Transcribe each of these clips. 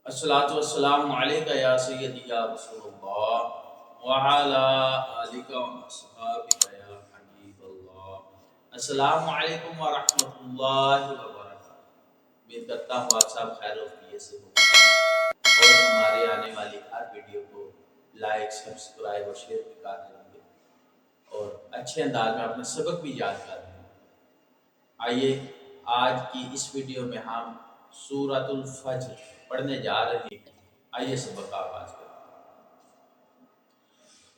अस्सलातु वस्सलामु अलैका या सय्यदी या रसूलल्लाह व अला आलिका व अस्हाबिका या हबीबल्लाह। अस्सलामु अलैकुम व रहमतुल्लाहि व बरकातुहू। उम्मीद करता हूँ आप सब खैर वफियत से होंगे और हमारे आने वाली हर वीडियो को लाइक, सब्सक्राइब और शेयर भी कर रहे होंगे और अच्छे अंदाज में अपने सबक भी याद कर रहे हैं। आइए आज की इस वीडियो में हम सूरतुल फज्र पढ़ने जा रहे हैं। आइए सबक आगाज करें।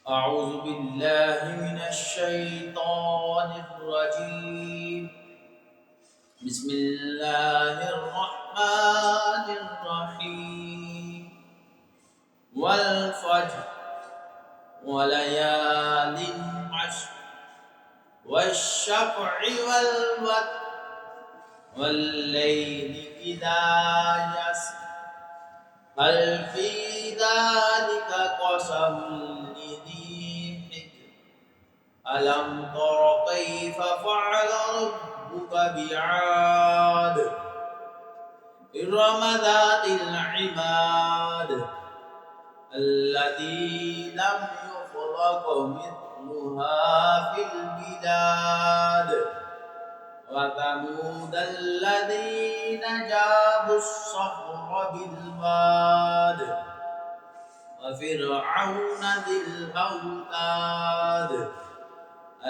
अऊज़ु बिल्लाहि मिनश शैतानिर रजीम। बिस्मिल्लाहिर रहमानिर रहीम। वल फज्र व लयालिन अश्र वश्शफ़इ वल वत्र वल्लैलि इज़ा यसर हल फी ज़ालिका क़समुन लिज़ी हिज्र अलम तर कैफ़ फ़अल रब्बुका बिआद इरम ज़ातिल इमाद अल्लती लम युख़लक़ मिस्लुहा फ़िल बिलाद वतमूद अल्लज़ीन जाबुस्सख़्र बिलवाद वफ़िरऔन ज़िल औताद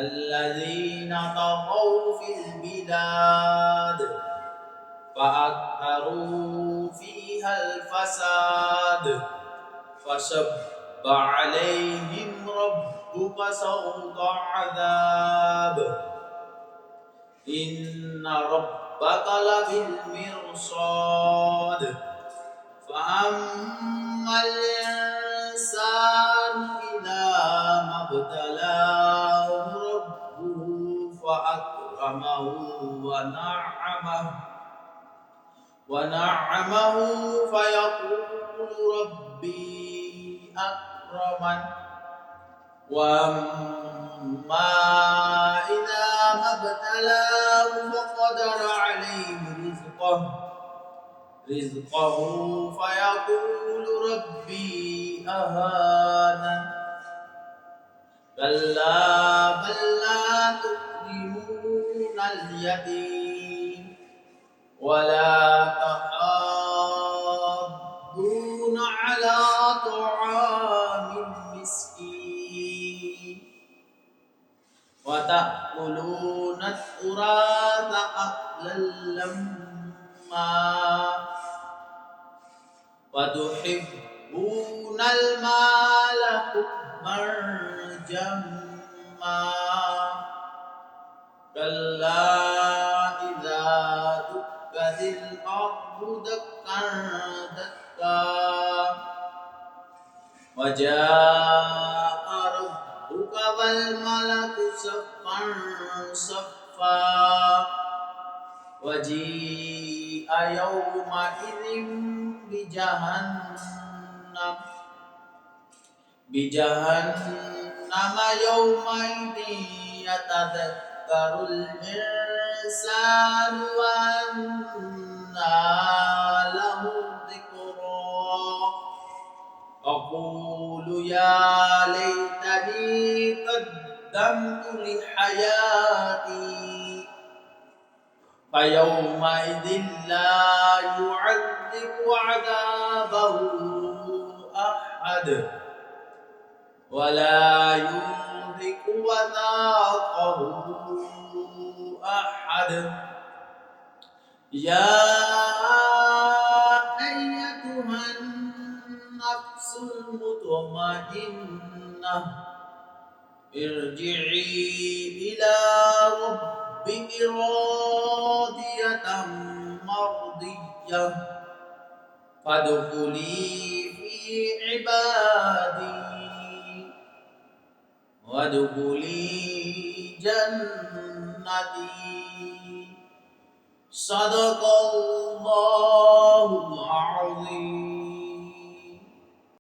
अल्लज़ीन तग़ौ फ़िल बिलाद फ़अक्तरू फ़ीहल फ़साद फ़सब्ब अलैहिम रब्बुका सौता अज़ाब इन्ना रब्बका लबिल मिरसाद फ़अम्मल इंसानु इज़ा मब्तलाहु रब्बुहु फ़अकरमहु व नअमहु फ़यक़ूलु रब्बी अक्रमन वअम्मा इज़ा मब्तलाहु फ़क़दर अलैहि रिज़्क़हु फ़यक़ूलु रब्बी अहानन कल्ला बल ला तुक्रिमूनल यतीम वला तहाद्दून अला तआमिल मिस्कीन वतअकुलून तुराथ अक्लन लम्मा वतुहिब्बूनल माल हुब्बन जम्मा कल्ला इज़ा दुक्कतिल अर्दु दक्कन दक्का वजाअ रब्बुका वल मलकु सफ़्फ़न सफ़्फ़ा वजीअ यौमइज़िन बिजहन्नम यौमइज़िन यतज़क्करुल इंसानु व अन्ना लहु ज़िक्रा अक़ूलु या लैतनी क़द्दमतु लिहयाती फ़यौमइज़िन ला युअज़्ज़िबु अज़ाबहु अहद वला युज़िक़ु वसाक़हु अहद या अय्यतुहन नफ्सुल मुतमइन्नह इरजिई इला रब्बिकी रादियतम मर्दिय्यह फदखुली फी इबादी वदखुली जन्नती सदक़ल्लाहुल अज़ीम।